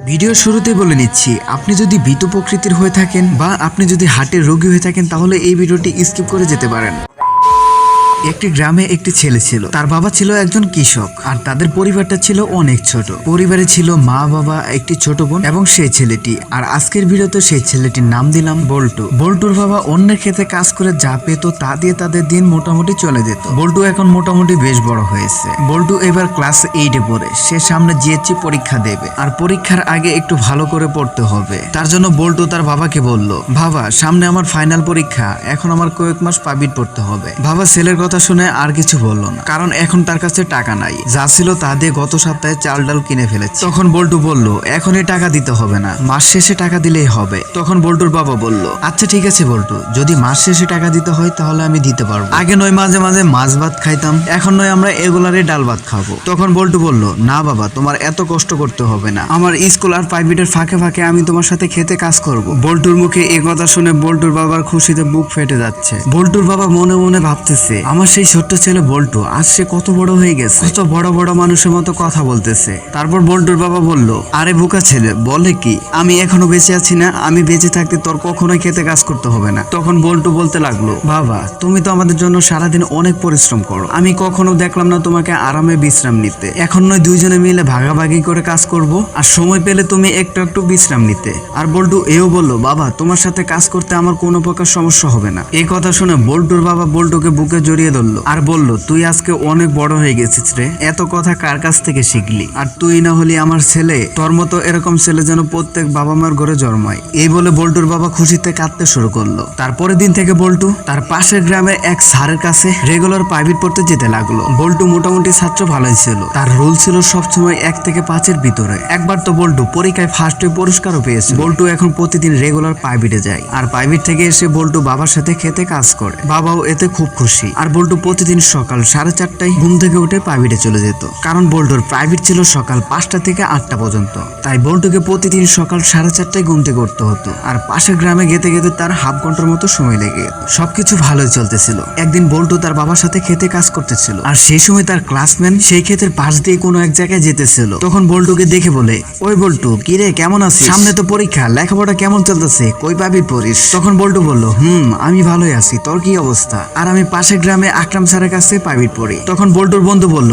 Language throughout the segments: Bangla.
ভিডিও শুরুতেই বলে নিচ্ছি, আপনি যদি ভীতু প্রকৃতির হয়ে থাকেন বা আপনি যদি হার্টের রোগী হয়ে থাকেন তাহলে এই ভিডিওটি স্কিপ করে যেতে পারেন। একটি গ্রামে একটি ছেলে ছিল। তার বাবা ছিল একজন কৃষক আর তাদের পরিবারটা ছিল অনেক ছোট। পরিবারে ছিল মা, বাবা, একটি ছোট বোন এবং সেই ছেলেটি। আর আজকের ভিডিওতে সেই ছেলেটির নাম দিলাম বল্টু। বল্টুর বাবা অন্যের ক্ষেতে কাজ করে যা পেত তা দিয়ে তাদের দিন মোটামুটি চলে যেত। বল্টু এখন মোটামুটি বেশ বড় হয়েছে। বল্টু এবার ক্লাস 8-এ পড়ে। সে সামনে জিএসসি পরীক্ষা দেবে আর পরীক্ষার আগে একটু ভালো করে পড়তে হবে। তার জন্য বল্টু তার বাবাকে বলল, বাবা সামনে আমার ফাইনাল পরীক্ষা, এখন আমার কয়েক মাস প্রাইভেট পড়তে হবে। বাবা ছেলের কথা শুনে আর কিছু বলল না, কারণ এখন তার কাছে টাকা নাই। যা ছিল তা দিয়ে গত সপ্তাহে চাল ডাল কিনে ফেলেছে। তখন বল্টু বলল, এখনই টাকা দিতে হবে না, মাস শেষে টাকা দিলেই হবে। তখন বল্টুর বাবা বলল, আচ্ছা ঠিক আছে বল্টু, যদি মাস শেষে টাকা দিতে হয় তাহলে আমি দিতে পারবো। আগে নয় মাঝে মাঝে মাছ ভাত খাইতাম, এখন নয় আমরা রেগুলারই ডাল ভাত খাবো। তখন বল্টু বলল, না বাবা, তোমার এত কষ্ট করতে হবে না, আমার স্কুল আর প্রাইভেটের ফাঁকে ফাঁকে আমি তোমার সাথে খেতে কাজ করব। বল্টুর মুখে এ কথা শুনে বল্টুর বাবার খুশিতে বুক ফেটে যাচ্ছে। বল্টুর বাবা মনে মনে ভাবতেছে, আমার সেই ছোট্ট ছেলে বল্টু আজ সে কত বড় হয়ে গেছে, কত বড় বড় মানুষের মতো কথা বলতেছে। তারপর বল্টুর বাবা বলল, আরে বোকা ছেলে, বলে কি, আমি এখনো বেঁচে আছি না, আমি বেঁচে থাকতে তোর কখনোই খেতে কাজ করতে হবে না। তখন বল্টু বলতে লাগলো, বাবা তুমি তো আমাদের জন্য সারাদিন অনেক পরিশ্রম করো, আমি কখনো দেখলাম না তোমাকে আরামে বিশ্রাম নিতে। এখন নয় দুইজনে মিলে ভাগাভাগি করে কাজ করব, আর সময় পেলে তুমি একটু একটু বিশ্রাম নিতে। আর বল্টু এও বলল, বাবা তোমার সাথে কাজ করতে আমার কোনো প্রকার সমস্যা হবে না। এই কথা শুনে বল্টুর বাবা বল্টুকে বুকে জড়িয়ে ধরলো আর বলল, তুই আজকে অনেক বড় হয়ে গেছিস রে, এত কথা কার কাছ থেকে শিখলি? আর তুই না হলি আমার ছেলে, তোর মতো এরকম ছেলে যেন প্রত্যেক বাবা মার ঘরে জন্মায়। এই বলে বল্টুর বাবা খুশিতে কাঁদতে শুরু করলো। তারপরের দিন থেকে বল্টু তার পাশের গ্রামের এক স্যারের কাছে রেগুলার প্রাইভেট পড়তে যেতে লাগলো। বল্টু মোটামুটি ছাত্র ভালোই ছিল, তার রোল ছিল সবসময় 1 থেকে 5-এর ভিতরে। একবার তো বল্টু পরীক্ষায় ফার্স্ট হয়ে পুরস্কারও পেয়েছে। বল্টু এখন প্রতিদিন রেগুলার প্রাইভেটে যায়, আর প্রাইভেট থেকে এসে বল্টু বাবার সাথে খেতে কাজ করে। বাবাও এতে খুব খুশি। আর বল্টু প্রতিদিন সকাল 4:30টায় ঘুম থেকে উঠে প্রাইভেটে চলে যেত, কারণ বল্টুর প্রাইভেট ছিল সকাল 5টা থেকে 8টা পর্যন্ত। তাই বল্টুকে প্রতিদিন সকাল 4:30টায় ঘুম থেকে উঠতে হতো। আর পাশের গ্রামে যেতে যেতে তার হাফ ঘন্টার মতো সময় লেগে যেত। সবকিছু ভালোই চলতেছিল। একদিন বল্টু তার বাবার সাথে খেতে কাজ করতেছিল, আর সেই সময় তার ক্লাসমেট সেই ক্ষেতের পাশ দিয়ে কোনো এক জায়গায় যেতেছিল। তখন বল্টুকে দেখে বলে, ওই বল্টু, কি রে, কেমন আছিস? সামনে তো পরীক্ষা, লেখাপড়া কেমন চলতেছে? কই প্রাইভেট পড়িস? তখন বল্টু বলল, আমি ভালোই আছি, তোর কি অবস্থা? আর আমি পাশের গ্রামে আকরাম স্যারের কাছে প্রাইভেট পড়ি। তখন বল্টুর বন্ধু বলল,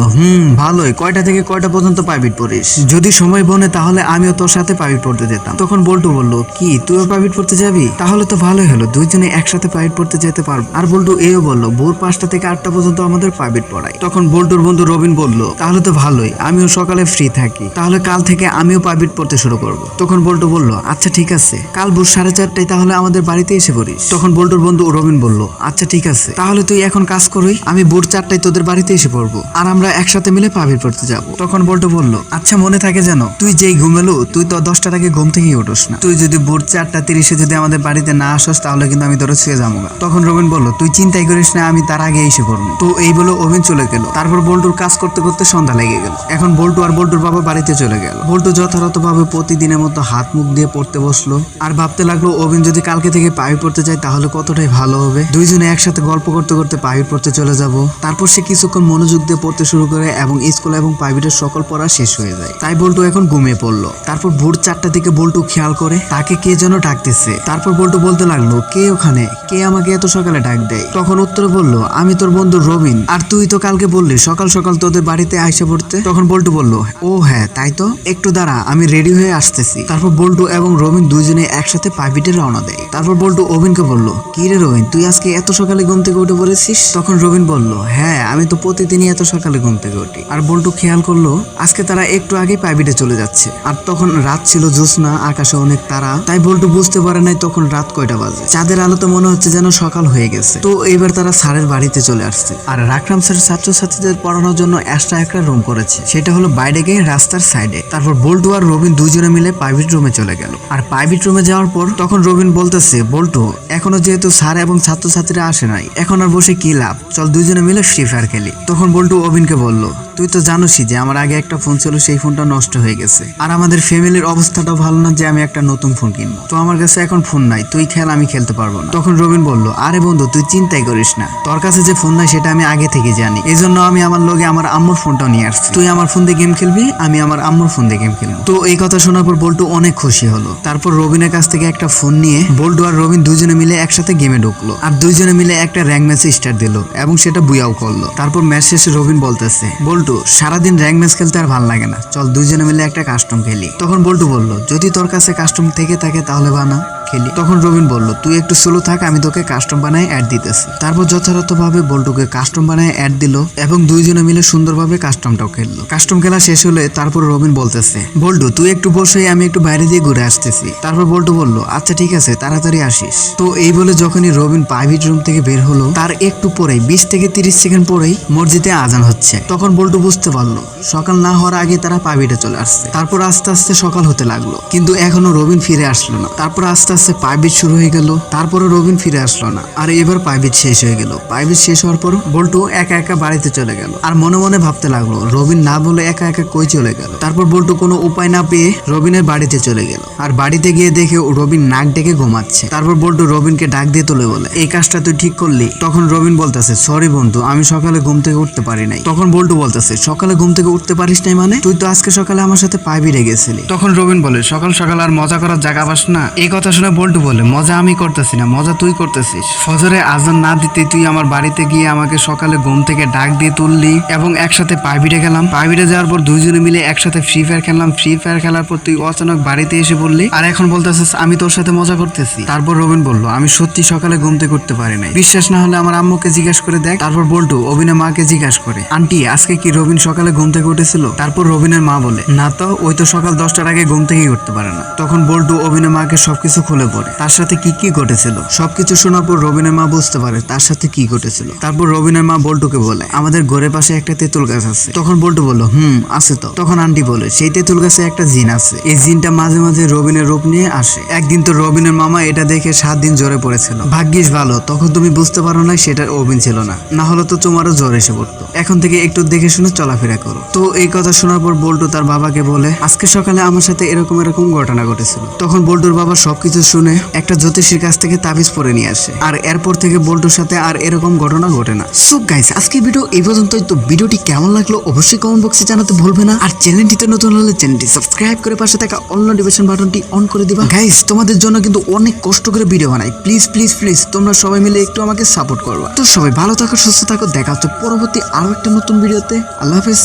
ভালোই, কয়টা থেকে কয়টা পর্যন্ত প্রাইভেট পড়িস? যদি সময় বনে তাহলে আমিও তোর সাথে প্রাইভেট পড়তে যেতাম। তখন বল্টু বলল, কি তুইও প্রাইভেট পড়তে যাবি? তাহলে তো ভালোই হলো, দুইজনে একসাথে প্রাইভেট পড়তে যেতে পারবো। আর বল্টু এও বলল, ভোর 5টা থেকে 8টা পর্যন্ত আমাদের প্রাইভেট পড়ায়। তখন বল্টুর বন্ধু রবিন বলল, তাহলে তো ভালোই, আমিও সকালে ফ্রি থাকি, তাহলে কাল থেকে আমিও প্রাইভেট পড়তে শুরু করব। তখন বল্টু বলল, আচ্ছা ঠিক আছে, কাল ভোর 4:30টায় তাহলে আমাদের বাড়িতে এসে পড়িস। তখন বল্টুর বন্ধু রবিন বলল, আচ্ছা ঠিক আছে, তাহলে তুই এখন কাজ করবি, আমি ভোর 4টায় তোদের বাড়িতে এসে পড়বো, আর আমরা একসাথে মিলে প্রাইভেট পড়তে যাব। তখন বল্টু বলল, আচ্ছা মনে থাকে যেন, তুই যেই ঘুমেলো, তুই তো 10টার আগে ঘুম থেকেই উঠোস না। তুই যদি ভোর 4:30-এ যদি আমাদের বাড়িতে না আসস তাহলে কিন্তু আমি তোর শুয়ে যাবো। তখন রবিন বলল, তুই চিন্তাই করিস না, আমি তার আগে এসে পড়বো। তো এই বলে অভিন চলে গেল। তারপর বল্টুর কাজ করতে করতে সন্ধ্যা লেগে গেল। এখন বল্টু আর বল্টুর বাবা বাড়িতে চলে গেল। বল্টু যথাযথভাবে প্রতিদিনের মতো হাত মুখ দিয়ে পড়তে বসলো, আর ভাবতে লাগলো অভিন যদি কালকে থেকে প্রাইভেট পড়তে যায় তাহলে কতটাই ভালো হবে। দুইজনে একসাথে গল্প করতে করতে প্রাইভেট পড়তে চলে যাব। তারপর সে কিছুক্ষণ মনোযোগ দিয়ে পড়তে শুরু করে এবং স্কুল এবং প্রাইভেটের সকল পড়া শেষ হয়ে যায়। তাই বল্টু এখন ঘুমিয়ে পড়লো। তারপর ভোর 4টা থেকে বল্টু খেয়াল করে তাকে কে যেন ডাকতেছে। তারপর বল্টু বলতে লাগলো, কে ওখানে, কে আমাকে এত সকালে ডাক দেয়? তখন উত্তরে বলল, আমি তোর বন্ধু রবিন, আর তুই তো কালকে বললি সকাল সকাল তোদের বাড়িতে আইসা পড়তে। তখন বল্টু বলল, ও হ্যাঁ তাই তো, একটু দাঁড়া, আমি রেডি হয়ে আসতেছি। তারপর বল্টু এবং রবিন দুইজনে একসাথে প্রাইভেটে রওনা দেয়। তারপর বল্টু অভিনকে বলল, কি রে রবিন, তুই আজকে এত সকালে ঘুম থেকে উঠে পড়েছিস? তখন রবিন বলল, হ্যাঁ আমি তো প্রতিদিনই এত সকালে ঘুম থেকে উঠি। আর বল্টু খেয়াল করলো আজকে তারা একটু আগে প্রাইভেটে চলে যাচ্ছে। আর তখন রাত ছিল, জ্যোৎস্না, আকাশে অনেক তারা। তাই বল্টু বুঝতে পারে নাই তখন রাত কয়টা বাজে। চাঁদের আলোতে মনে হচ্ছে যেন সকাল হয়ে গেছে। তো এবার তারা স্যারের বাড়িতে চলে আসছে। আর আকরাম স্যার ছাত্রছাত্রীদের পড়ানোর জন্য এক্সট্রা একটা রুম করেছে, সেটা হলো বাইরে গিয়ে রাস্তার সাইডে। তারপর বল্টু আর রবিন দুইজনে মিলে প্রাইভেট রুমে চলে গেল। আর প্রাইভেট রুমে যাওয়ার পর তখন রবিন বলতেছে, বল্টু এখনো যেহেতু স্যার এবং ছাত্রছাত্রীরা আসে নাই, এখন আর বসে কি লাভ, চল দুইজনে মিলে ফ্রি ফায়ার খেলি। তখন বল্টু অভিনকে বলল, তুই তো জানোসই যে আমার আগে একটা ফোন ছিল, সেই ফোনটা নষ্ট হয়ে গেছে, আর আমাদের ফ্যামিলির অবস্থাটাও ভালো না যে আমি একটা নতুন ফোন কিনবো। তো আমার কাছে এখন ফোন নাই, তুই খেল, আমি খেলতে পারবো না। তখন রবিন বলল, আরে বন্ধু তুই চিন্তাই করিস না, তোর কাছে যে ফোন নাই সেটা আমি আগে থেকে জানি, এই জন্য আমি আমার লগে আমার আম্মুর ফোনটাও নিয়ে আসছি। তুই আমার ফোন দিয়ে গেম খেলবি, আমি আমার আম্মুর ফোন দিয়ে গেম খেলবো। তো এই কথা শোনার পর বল্টু অনেক খুশি হলো। তারপর রবিনের কাছ থেকে একটা ফোন নিয়ে বল্টু আর রবিন দুজনে মিলে একসাথে গেমে ঢুকলো, আর দুইজনে মিলে একটা র্যাঙ্ক ম্যাচে স্টার্ট দিল এবং সেটা বুয়াও করলো। তারপর ম্যাচ শেষে রবিন বলতেছে, বল্টু সারাদিন র্যাঙ্ক ম্যাচ খেলতে আর ভালো লাগে না, চল দুইজনে মিলে একটা কাস্টম খেলি। তখন বল্টু বলল, যদি তোর কাছে কাস্টম থেকে থাকে তাহলে বানা, খেলি। তখন রবিন বলল, তুই একটু স্লো থাক, আমি তোকে কাস্টম বানায় অ্যাড দিতেছি। তারপর যথাযথভাবে বল্টুকে কাস্টম বানায় অ্যাড দিল এবং দুইজনে মিলে সুন্দরভাবে কাস্টমটাও খেললো। কাস্টম খেলা শেষ হলে তারপর রবিন বলতেছে, বল্টু তুই একটু বসে, আমি একটু বাইরে দিয়ে ঘুরে আসতেছি। তারপর বল্টু বলল, আচ্ছা ঠিক আছে, তাড়াতাড়ি আসিস। তো এই বলে যখনই রবিন প্রাইভেট রুম থেকে বের হলো, তার একটু পরেই 20 থেকে 30 সেকেন্ড পরেই মসজিদে আজান হচ্ছে। তখন বল্টু বুঝতে পারলো সকাল না হওয়ার আগে তারা প্রাইভেটে চলে আসছে। তারপর আস্তে আস্তে সকাল হতে লাগলো, কিন্তু এখনো রবিন ফিরে আসলো না। তারপর আস্তে আস্তে প্রাইভেট শুরু হয়ে গেল, তারপরে রবিন ফিরে আসলো না। আর এবার প্রাইভেট শেষ হয়ে গেল। প্রাইভেট শেষ হওয়ার পর বল্টু একা একা বাড়িতে চলে গেল, আর মনে মনে ভাবতে লাগলো রবিন না বলে একা একা কই চলে গেল। তারপর বল্টু কোনো উপায় না পেয়ে রবিনের বাড়িতে চলে গেল, আর বাড়িতে গিয়ে দেখে রবিন নাক ডেকে ঘুমাচ্ছে। তারপর বল্টু রবিনকে ডাক দিয়ে তুলে বলে, এই কাজটা তুই ঠিক করলি? তখন রবিন বলতেছে, সরি বন্ধু, আমি সকালে ঘুম থেকে উঠতে পারি নাই। তখন বল্টু বলতেছে, সকালে ঘুম থেকে উঠতে পারিস নাই মানে? তুই তো আজকে সকালে আমার সাথে প্রাইভেটে গেছিলি। তখন রবিন বলে, সকাল সকাল আর মজা করার জায়গা পাস না? এই কথা শুনে বল্টু বলে, মজা আমি করতেছি না, মজা তুই করতেছিস। ফজরে আজান না দিতে তুই আমার বাড়িতে গিয়ে আমাকে সকালে ঘুম থেকে ডাক দিয়ে তুললি এবং একসাথে প্রাইভেটে গেলাম। প্রাইভেটে যাওয়ার পর দুইজনে মিলে একসাথে ফ্রি ফায়ার খেললাম। ফ্রি ফায়ার খেলার পর তুই অচানক বাড়িতে এসে বললি, আর এখন বলতেছিস আমি তোর সাথে মজা করতেছি। তারপর রবিন বলল, আমি সত্যি সকালে ঘুম থেকে উঠতে পারি নাই, বিশ্বাস না হলে আমার আম্মুকে জিজ্ঞাসা করে দেখ। তারপর বল্টু রবিনের মাকে জিজ্ঞাসা করে, আন্টি আজকে কি রবিন সকালে ঘুম থেকে উঠেছিল? তারপর রবিনের মা বলে, না তো, ওই তো সকাল 10টার আগে ঘুম থেকেই উঠতে পারে না। তখন বল্টু রবিনের মাকে সবকিছু খুলে পড়ে, তার সাথে কি কি ঘটেছিল। সবকিছু শোনার পর রবিনের মা বুঝতে পারে তার সাথে কি ঘটেছিল। তারপর রবিনের মা বল্টুকে বলে, আমাদের ঘরের পাশে একটা তেঁতুল গাছ আছে। তখন বল্টু বলল, আছে তো। তখন আন্টি বলে, সেই তেঁতুল গাছে একটা জিন আছে, এই জিনটা মাঝে মাঝে রবিনের রূপ নিয়ে আসে। একদিন তো রবিনের মামা এটা দেখে 7 দিন জ্বরে পড়েছিল। ভাগ্যিস ভালো তখন তুমি বুঝতে পারো না সেটা রবিন ছিল না, না হলে তো তোমারও জ্বর এসে পড়তো। এখন থেকে একটু দেখে শুনে চলাফেরা করো। তো এই কথা শোনার পর বল্টু তার বাবাকে বলে, আজকে সকালে আমার সাথে এরকম এরকম ঘটনা ঘটেছিল। তখন বল্টুর বাবা সবকিছু শুনে একটা জ্যোতিষীর কাছ থেকে তাবিজ পরে নিয়ে আসে, আর এরপর থেকে বল্টুর সাথে আর এরকম ঘটনা ঘটে না। সো গাইস, আজকে ভিডিও এই পর্যন্তই। তো ভিডিওটি কেমন লাগলো অবশ্যই কমেন্ট বক্সে জানাতে ভুলবে না, আর চ্যানেলটিতে নতুন হলে চ্যানেলটি সাবস্ক্রাইব করে পাশে থাকা অল নোটিফিকেশন বাটনটি অন করে দিবা। গাইস, তোমাদের জন্য কিন্তু অনেক কষ্ট করে ভিডিও বানাই, প্লিজ প্লিজ প্লিজ তোমরা সবাই মিলে একটু আমাকে সাপোর্ট করবা। তো সবাই ভালো থাকো, সুস্থ থাকো, দেখা হচ্ছে পরবর্তী আরো একটা নতুন ভিডিওতে। আল্লাহ হাফেজ।